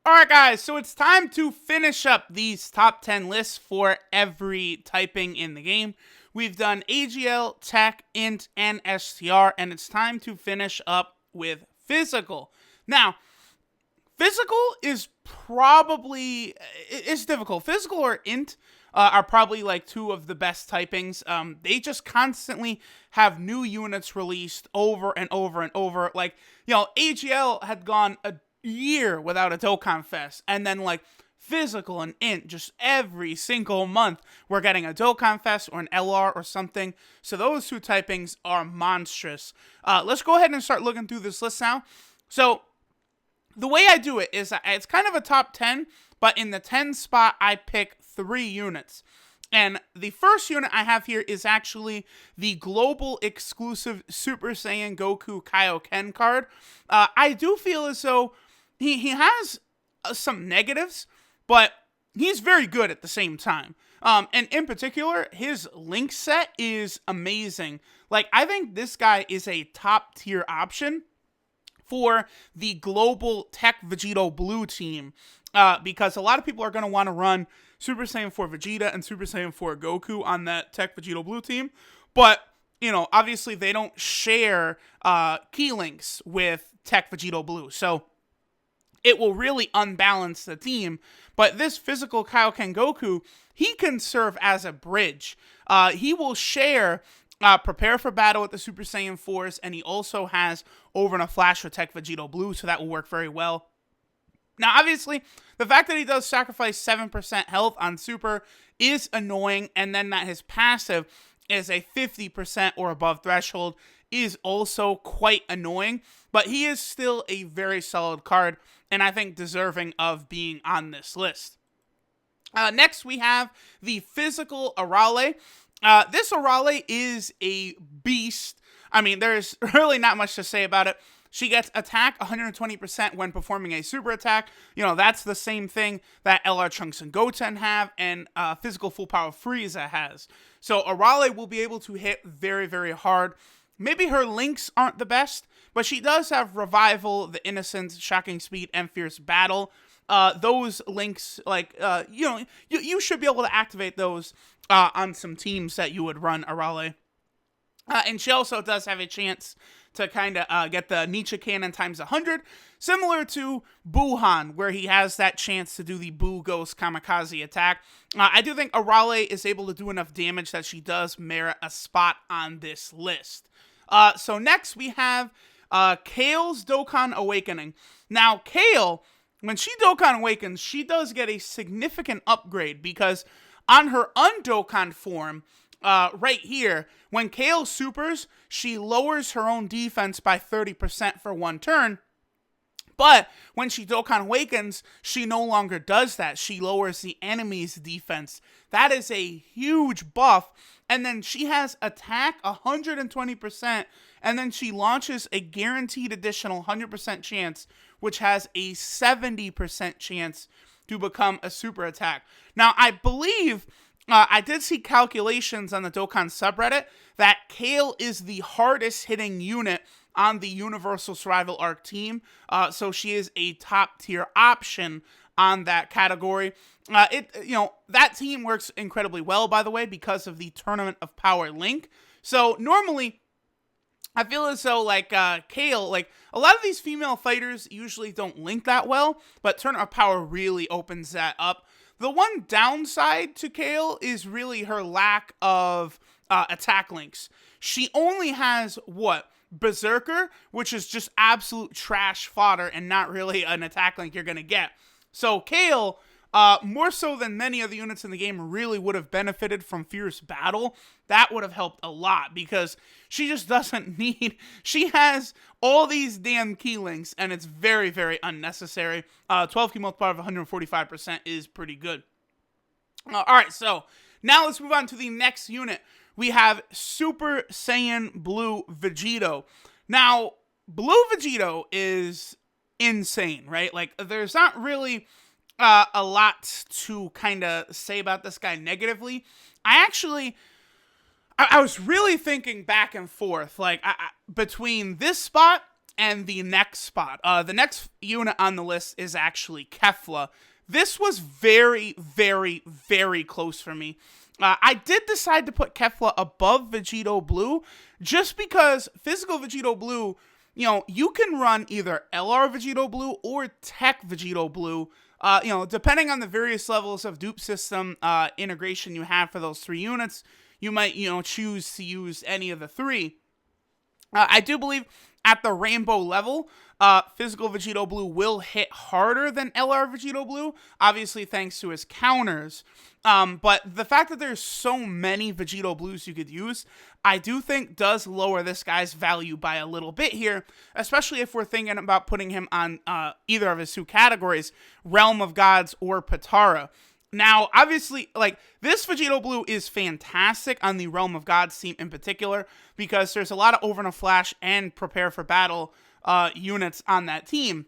Alright guys, so it's time to finish up these top 10 lists for every typing in the game. We've done AGL, Tech, Int, and STR, and it's time to finish up with Physical. Now, Physical is probably, it's difficult. Physical or Int are probably like two of the best typings. They just constantly have new units released over and over and over. Like, AGL had gone a year without a Dokkan Fest, and then like Physical and Int, just every single month we're getting a Dokkan Fest or an LR or something. So those two typings are monstrous. Let's go ahead and start looking through this list now. So the way I do it is it's kind of a top 10, but in the 10 spot I pick 3 units. And the first unit I have here is actually the global exclusive Super Saiyan Goku Kaioken card. I do feel as though he has some negatives, but he's very good at the same time. And in particular, his link set is amazing. Like, I think this guy is a top tier option for the global Tech Vegeto Blue team, because a lot of people are going to want to run Super Saiyan 4 Vegeta and Super Saiyan 4 Goku on that Tech Vegeto Blue team, but, obviously they don't share key links with Tech Vegeto Blue, so it will really unbalance the team. But this physical Kaioken Goku, he can serve as a bridge. He will share Prepare for Battle with the Super Saiyan 4s, and he also has Over in a Flash with Tech Vegeto Blue, so that will work very well. Now, obviously, the fact that he does sacrifice 7% health on Super is annoying, and then that his passive is a 50% or above threshold is also quite annoying, but he is still a very solid card, and I think deserving of being on this list. Next, we have the physical Arale. This Arale is a beast. I mean, there's really not much to say about it. She gets attack 120% when performing a super attack. That's the same thing that LR Trunks and Goten have, and physical full power Frieza has. So Arale will be able to hit very, very hard. Maybe her links aren't the best, but she does have Revival, the Innocence, Shocking Speed, and Fierce Battle. Those links, you should be able to activate those on some teams that you would run Arale. And she also does have a chance to kind of get the Nietzsche Cannon times 100, similar to Buhan, where he has that chance to do the Buu Ghost Kamikaze attack. I do think Arale is able to do enough damage that she does merit a spot on this list. So next we have Kale's Dokkan Awakening. Now, Kale, when she Dokkan Awakens, she does get a significant upgrade, because on her Undokkan form, right here, when Kale supers, she lowers her own defense by 30% for one turn. But when she Dokkan Awakens, she no longer does that. She lowers the enemy's defense. That is a huge buff. And then she has attack 120%, and then she launches a guaranteed additional 100% chance, which has a 70% chance to become a super attack. Now, I believe I did see calculations on the Dokkan subreddit that Kale is the hardest hitting unit on the Universal Survival Arc team, so she is a top tier option on that category. That team works incredibly well, by the way, because of the Tournament of Power link. So normally, I feel as though Kale, a lot of these female fighters usually don't link that well, but Tournament of Power really opens that up. The one downside to Kale is really her lack of attack links. She only has, Berserker, which is just absolute trash fodder and not really an attack link you're going to get. So Kale, more so than many of the units in the game, really would have benefited from Fierce Battle. That would have helped a lot, because she just doesn't need... She has all these damn key links, and it's very, very unnecessary. 12 key multiplier of 145% is pretty good. Alright, so now let's move on to the next unit. We have Super Saiyan Blue Vegeto. Now, Blue Vegeto is insane, right? There's not really a lot to kind of say about this guy negatively. I was really thinking back and forth, between this spot and the next spot. The next unit on the list is actually Kefla. This was very, very, very close for me. I did decide to put Kefla above Vegeto Blue just because physical Vegeto Blue, you can run either LR Vegeto Blue or Tech Vegeto Blue, depending on the various levels of dupe system integration you have for those 3 units. You might, choose to use any of the 3. I do believe at the rainbow level, physical Vegeto Blue will hit harder than LR Vegeto Blue, obviously thanks to his counters. But the fact that there's so many Vegeto Blues you could use, I do think does lower this guy's value by a little bit here, especially if we're thinking about putting him on either of his 2 categories, Realm of Gods or Potara. Now, obviously, this Vegeto Blue is fantastic on the Realm of Gods team in particular, because there's a lot of Over in a Flash and Prepare for Battle units on that team.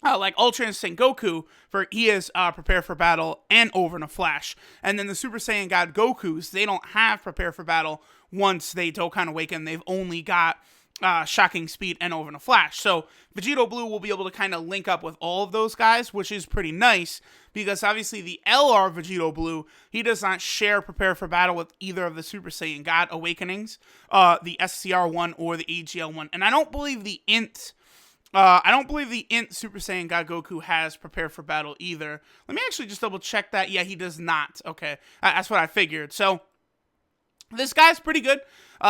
Like Ultra Instinct Goku, he is Prepare for Battle and Over in a Flash. And then the Super Saiyan God Gokus, they don't have Prepare for Battle once they Dokkan Awaken. They've only got Shocking Speed and Over in a Flash. So Vegeto Blue will be able to kind of link up with all of those guys, which is pretty nice, because obviously the LR Vegeto Blue, he does not share Prepare for Battle with either of the Super Saiyan God Awakenings, the SCR one or the AGL one. And I don't believe the Int Super Saiyan God Goku has Prepare for Battle either. Let me actually just double check that. Yeah, he does not. Okay, that's what I figured. So this guy's pretty good.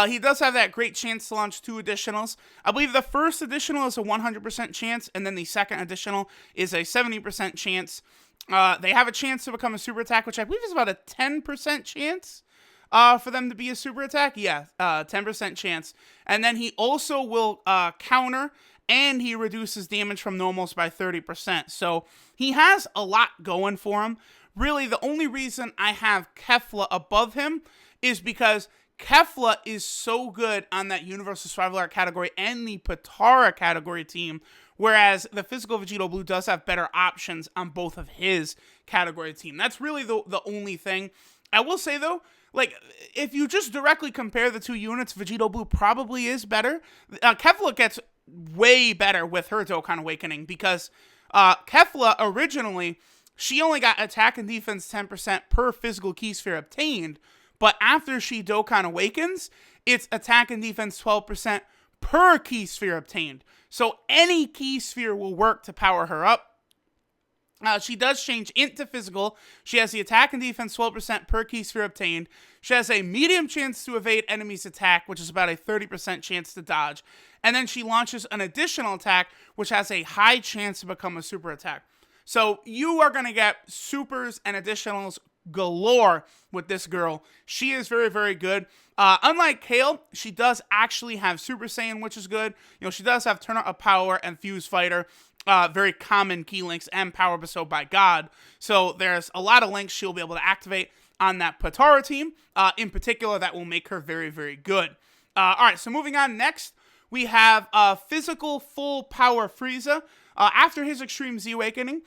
He does have that great chance to launch 2 additionals. I believe the first additional is a 100% chance, and then the second additional is a 70% chance. They have a chance to become a super attack, which I believe is about a 10% chance for them to be a super attack. Yeah, 10% chance. And then he also will counter, and he reduces damage from normals by 30%. So he has a lot going for him. Really, the only reason I have Kefla above him is because Kefla is so good on that Universal Survival Art category and the Potara category team, whereas the physical Vegeto Blue does have better options on both of his category team. That's really the only thing. I will say, though, if you just directly compare the 2 units, Vegeto Blue probably is better. Kefla gets way better with her Dokkan Awakening, because Kefla originally, she only got attack and defense 10% per physical key sphere obtained, but after she Dokkan Awakens, it's attack and defense 12% per key sphere obtained. So any key sphere will work to power her up. She does change Int to physical. She has the attack and defense 12% per key sphere obtained. She has a medium chance to evade enemies' attack, which is about a 30% chance to dodge. And then she launches an additional attack, which has a high chance to become a super attack. So you are going to get supers and additionals galore with this girl. She is very, very good. Unlike Kale, she does actually have Super Saiyan, which is good. She does have Turn Up Power and Fuse Fighter, very common key links, and Power Bestowed by God. So there's a lot of links she'll be able to activate on that Potara team, in particular, that will make her very, very good. Alright, so moving on, next, we have Physical Full Power Frieza. After his Extreme Z Awakening,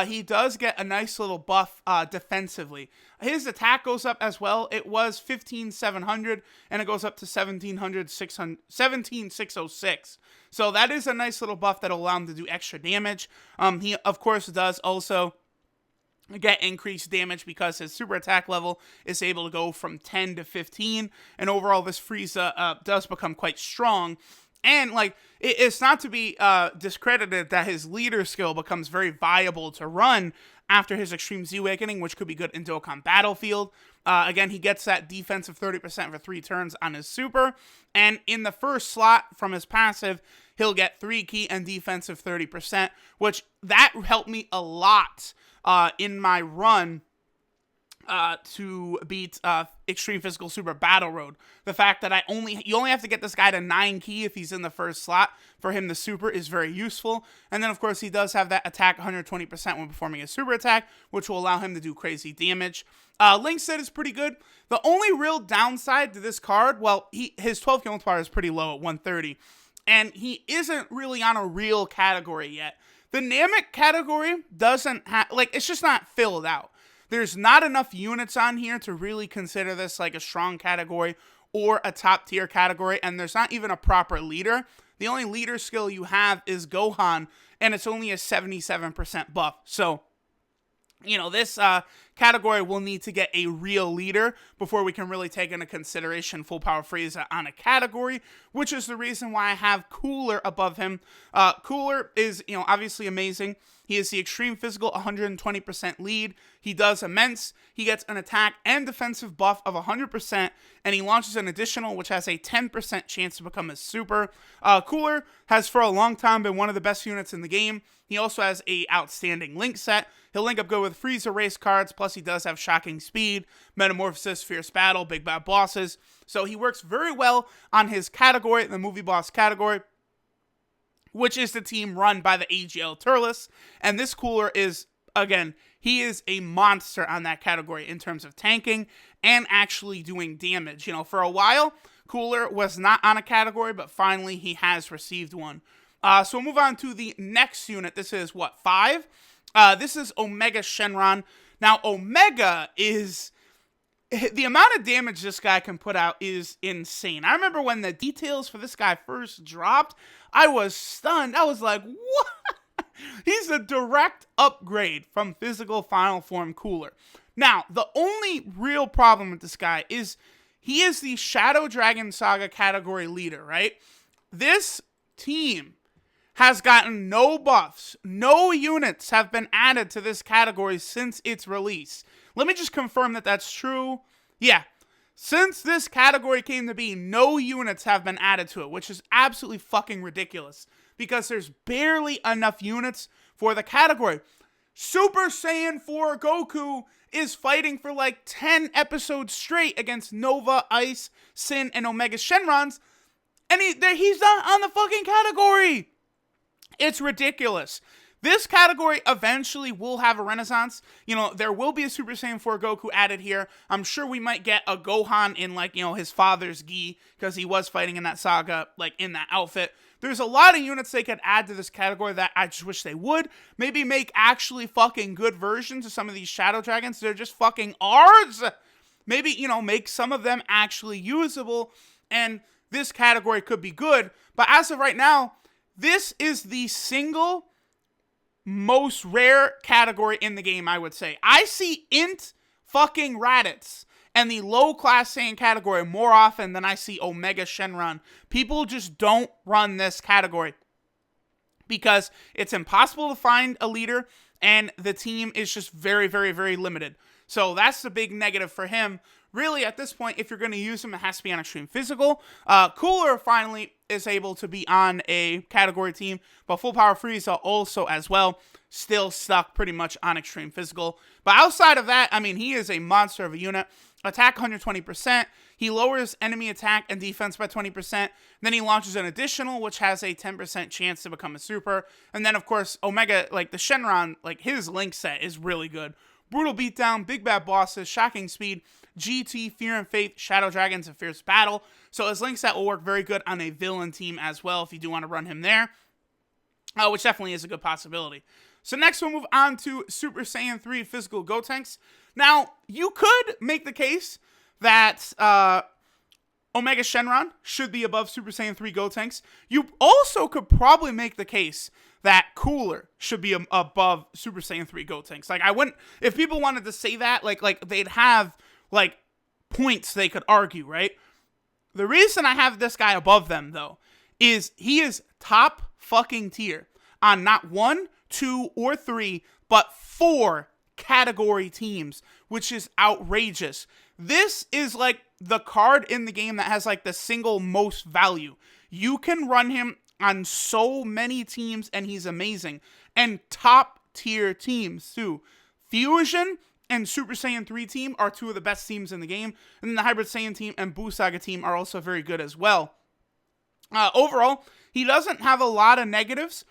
he does get a nice little buff defensively. His attack goes up as well. It was 15,700, and it goes up to 17,606. So that is a nice little buff that'll allow him to do extra damage. He, of course, does also get increased damage because his super attack level is able to go from 10 to 15, and overall this Frieza does become quite strong. And, it's not to be discredited that his leader skill becomes very viable to run after his Extreme Z Awakening, which could be good in Dokkan Battlefield. Again, he gets that defensive 30% for 3 turns on his super. And in the first slot from his passive, he'll get 3 key and defensive 30%, which that helped me a lot in my run to beat Extreme Physical Super Battle Road. The fact that you only have to get this guy to 9 key if he's in the first slot for him to super is very useful. And then, of course, he does have that attack 120% when performing a super attack, which will allow him to do crazy damage. Link set is pretty good. The only real downside to this card, well, his 12 kill power is pretty low at 130, and he isn't really on a real category yet. The Namek category doesn't have, it's just not filled out. There's not enough units on here to really consider this like a strong category or a top tier category, and there's not even a proper leader The only leader skill you have is Gohan, and it's only a 77% buff. So, this category will need to get a real leader before we can really take into consideration full power Frieza on a category, which is the reason why I have Cooler above him. Cooler is, obviously amazing. He is the extreme physical 120% lead. He does immense. He gets an attack and defensive buff of 100%, and he launches an additional, which has a 10% chance to become a super. Cooler has for a long time been one of the best units in the game. He also has a outstanding link set. He'll link up good with Frieza race cards, plus he does have shocking speed, metamorphosis, fierce battle, big bad bosses. So he works very well on his category, the movie boss category, which is the team run by the AGL Turles. And this Cooler is, again, he is a monster on that category in terms of tanking and actually doing damage. For a while, Cooler was not on a category, but finally he has received one. So we'll move on to the next unit. This is, 5? This is Omega Shenron. Now, Omega is... the amount of damage this guy can put out is insane. I remember when the details for this guy first dropped, I was stunned. I was like, what? He's a direct upgrade from physical final form Cooler. Now, the only real problem with this guy is he is the Shadow Dragon Saga category leader, right? This team has gotten no buffs. No units have been added to this category since its release. Let me just confirm that that's true. Yeah. Since this category came to be, no units have been added to it, which is absolutely fucking ridiculous because there's barely enough units for the category. Super Saiyan 4 Goku is fighting for like 10 episodes straight against Nova, Ice, Sin, and Omega Shenrons, and he's not on the fucking category. It's ridiculous. This category eventually will have a renaissance. There will be a Super Saiyan 4 Goku added here. I'm sure we might get a Gohan in, his father's gi, because he was fighting in that saga, in that outfit. There's a lot of units they could add to this category that I just wish they would. Maybe make actually fucking good versions of some of these Shadow Dragons. They're just fucking ours. Maybe, make some of them actually usable, and this category could be good. But as of right now, this is the single most rare category in the game, I would say. I see Int fucking Raditz and the low class Saiyan category more often than I see Omega Shenron. People just don't run this category because it's impossible to find a leader and the team is just very, very, very limited. So that's the big negative for him. Really, at this point, if you're going to use him, it has to be on Extreme Physical. Cooler finally is able to be on a category team, but Full Power Frieza also as well, still stuck pretty much on Extreme Physical. But outside of that, he is a monster of a unit. Attack 120%. He lowers enemy attack and defense by 20%. Then he launches an additional, which has a 10% chance to become a super. And then, of course, Omega, the Shenron, his link set is really good. Brutal beatdown, big bad bosses, shocking speed, GT, Fear and Faith, Shadow Dragons, and Fierce Battle. So his link set will work very good on a villain team as well if you do want to run him there, which definitely is a good possibility. So next we'll move on to Super Saiyan 3 Physical Gotenks. Now, you could make the case that Omega Shenron should be above Super Saiyan 3 Gotenks. You also could probably make the case that Cooler should be above Super Saiyan 3 Gotenks. I wouldn't, if people wanted to say that, they'd have, points they could argue, right? The reason I have this guy above them, though, is he is top fucking tier on not 1, 2, or 3, but 4 category teams, which is outrageous. This is, the card in the game that has, the single most value. You can run him on so many teams, and he's amazing. And top tier teams, too. Fusion and Super Saiyan 3 team are 2 of the best teams in the game. And then the Hybrid Saiyan team and Buu Saga team are also very good as well. Overall, he doesn't have a lot of negatives.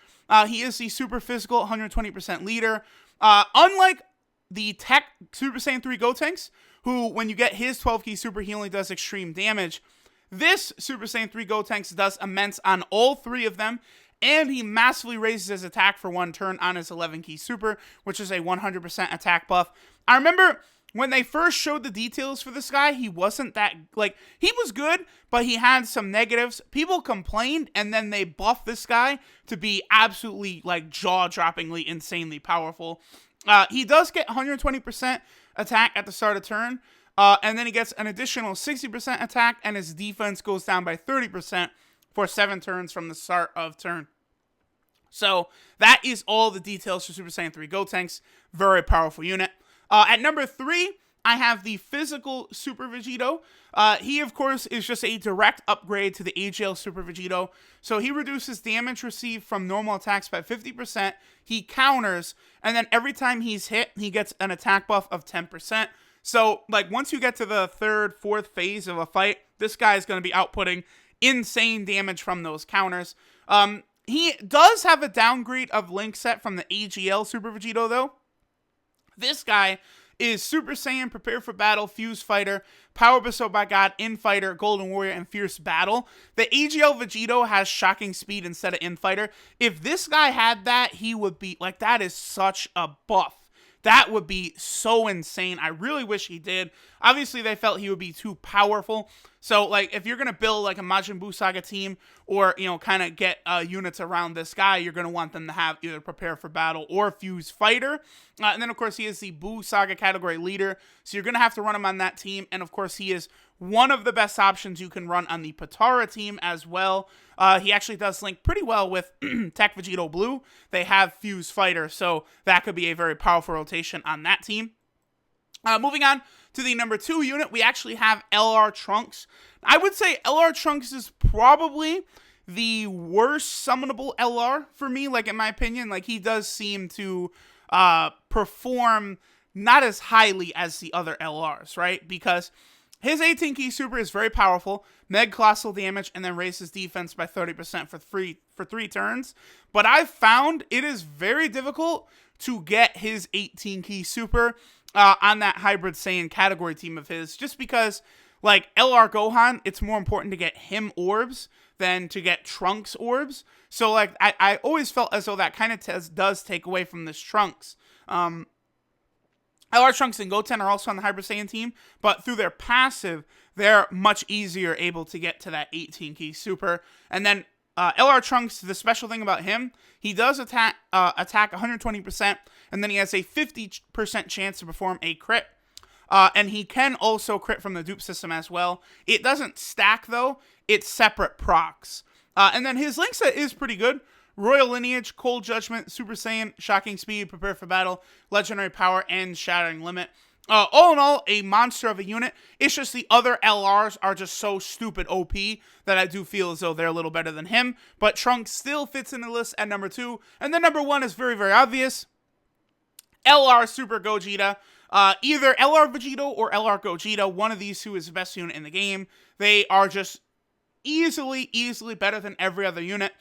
He is the super physical 120% leader. Unlike the tech Super Saiyan 3 Gotenks, who, when you get his 12 key super, he only does extreme damage. This Super Saiyan 3 Gotenks does immense on all 3 of them, and he massively raises his attack for 1 turn on his 11 key super, which is a 100% attack buff. I remember when they first showed the details for this guy, he wasn't that, like, he was good, but he had some negatives. People complained, and then they buffed this guy to be absolutely, like, jaw-droppingly, insanely powerful. He does get 120% attack at the start of turn, and then he gets an additional 60% attack, and his defense goes down by 30% for 7 turns from the start of turn. So that is all the details for Super Saiyan 3 Gotenks. Very powerful unit. At number 3, I have the physical Super Vegeto. He, of course, is just a direct upgrade to the AGL Super Vegeto. So he reduces damage received from normal attacks by 50%. He counters, and then every time he's hit, he gets an attack buff of 10%. So, like, once you get to the 3rd, 4th phase of a fight, this guy is going to be outputting insane damage from those counters. He does have a downgrade of Link Set from the AGL Super Vegeto, though. This guy is Super Saiyan, Prepare for Battle, Fuse Fighter, Power Bestowed by God, Infighter, Golden Warrior, and Fierce Battle. The AGL Vegeto has Shocking Speed instead of Infighter. If this guy had that, he would be, like, that is such a buff. That would be so insane. I really wish he did. Obviously, they felt he would be too powerful. So, like, if you're going to build, like, a Majin Buu Saga team or, you know, kind of get units around this guy, you're going to want them to have either Prepare for Battle or Fuse Fighter. And then, of course, he is the Buu Saga category leader. So, you're going to have to run him on that team. And, of course, he is one of the best options you can run on the Potara team as well. He actually does link pretty well with Tech Vegeto Blue. They have Fuse Fighter, so that could be a very powerful rotation on that team. Moving on to the number 2 unit, we actually have LR Trunks. I would say LR Trunks is probably the worst summonable LR for me, like, in my opinion. Like, he does seem to perform not as highly as the other LRs, right? Because his 18 key super is very powerful, meg colossal damage, and then raises defense by 30% for 3 turns. But I've found it is very difficult to get his 18 key super on that Hybrid Saiyan category team of his, just because, like, LR Gohan, it's more important to get him orbs than to get Trunks orbs. So, like, I always felt as though that kind of does take away from this Trunks. LR Trunks and Goten are also on the Hybrid Saiyan team, but through their passive, they're much easier able to get to that 18 key super. And then LR Trunks, the special thing about him, he does attack 120%, and then he has a 50% chance to perform a crit. And he can also crit from the dupe system as well. It doesn't stack, though. It's separate procs. And then his link set is pretty good. Royal Lineage, Cold Judgment, Super Saiyan, Shocking Speed, Prepare for Battle, Legendary Power, and Shattering Limit. All in all, a monster of a unit. It's just the other LRs are just so stupid OP that I do feel as though they're a little better than him. But Trunks still fits in the list at number 2. And then number 1 is very, very obvious. LR Super Gogeta. Either LR Vegeto or LR Gogeta. One of these two is the best unit in the game. They are just easily better than every other unit.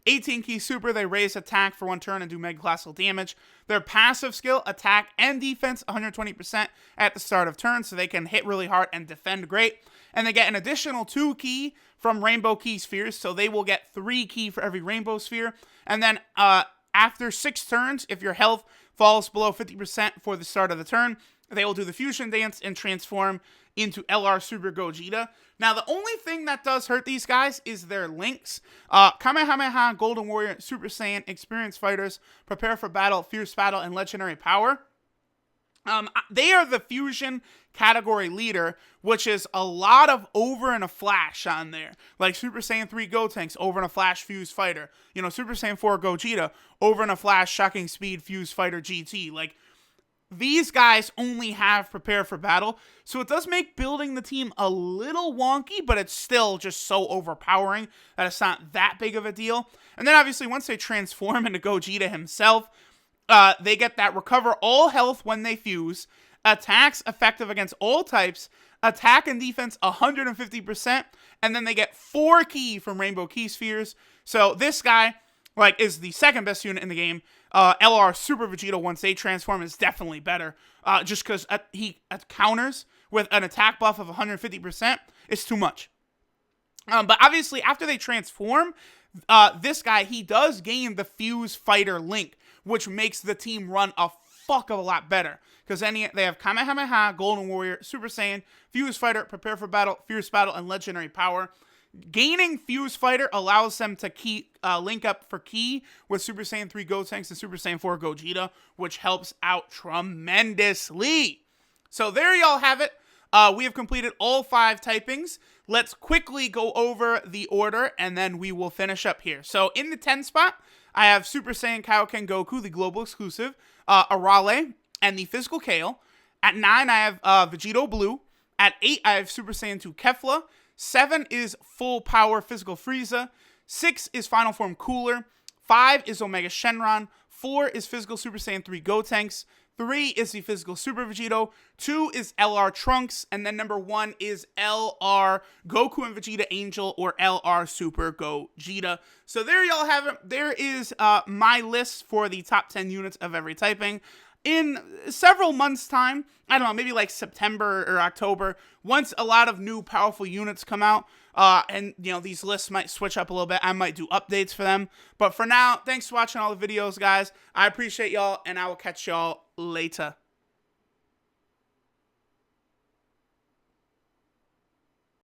18 key super, they raise attack for 1 turn and do mega colossal damage. Their passive skill, attack and defense, 120% at the start of turn, so they can hit really hard and defend great. And they get an additional 2 key from Rainbow Key Spheres, so they will get 3 key for every Rainbow Sphere. And then after 6 turns, if your health falls below 50% for the start of the turn, they will do the Fusion Dance and transform into LR Super Gogeta. Now, the only thing that does hurt these guys is their links. Kamehameha, Golden Warrior, Super Saiyan, Experienced Fighters, Prepare for Battle, Fierce Battle, and Legendary Power. They are the fusion category leader, which is a lot of over and a flash on there. Like Super Saiyan 3 Gotenks, over and a flash Fuse Fighter. You know, Super Saiyan 4 Gogeta, over and a flash Shocking Speed Fuse Fighter GT. Like, these guys only have Prepare for Battle, so it does make building the team a little wonky, but it's still just so overpowering that it's not that big of a deal. And then obviously once they transform into Gogeta himself, they get that recover all health when they fuse, attacks effective against all types, attack and defense 150%, and then they get 4 key from Rainbow Key Spheres. So this guy, like, is the second best unit in the game. LR Super Vegeto, once they transform, is definitely better. Just because he counters with an attack buff of 150%. It's too much. But obviously, after they transform, this guy, he does gain the Fuse Fighter link, which makes the team run a fuck of a lot better. Because they have Kamehameha, Golden Warrior, Super Saiyan, Fuse Fighter, Prepare for Battle, Fierce Battle, and Legendary Power. Gaining Fuse Fighter allows them to link up for Ki with Super Saiyan 3 Gotenks and Super Saiyan 4 Gogeta, which helps out tremendously. So there y'all have it. We have completed all 5 typings. Let's quickly go over the order, and then we will finish up here. So in the 10 spot, I have Super Saiyan Kaioken Goku, the global exclusive, Arale, and the physical Kale. At 9, I have Vegeto Blue. At 8, I have Super Saiyan 2 Kefla. 7 is full power physical Frieza. 6 is final form Cooler. 5 is Omega Shenron. 4 is physical Super Saiyan 3 Gotenks. 3 is the physical Super Vegeto. 2 is LR Trunks. And then number 1 is LR Goku and Vegeta Angel, or LR Super Gogeta. So there y'all have it. There is my list for the top 10 units of every typing. In several months' time, I don't know, maybe like September or October, once a lot of new powerful units come out, and, you know, these lists might switch up a little bit, I might do updates for them. But for now, thanks for watching all the videos, guys. I appreciate y'all, and I will catch y'all later.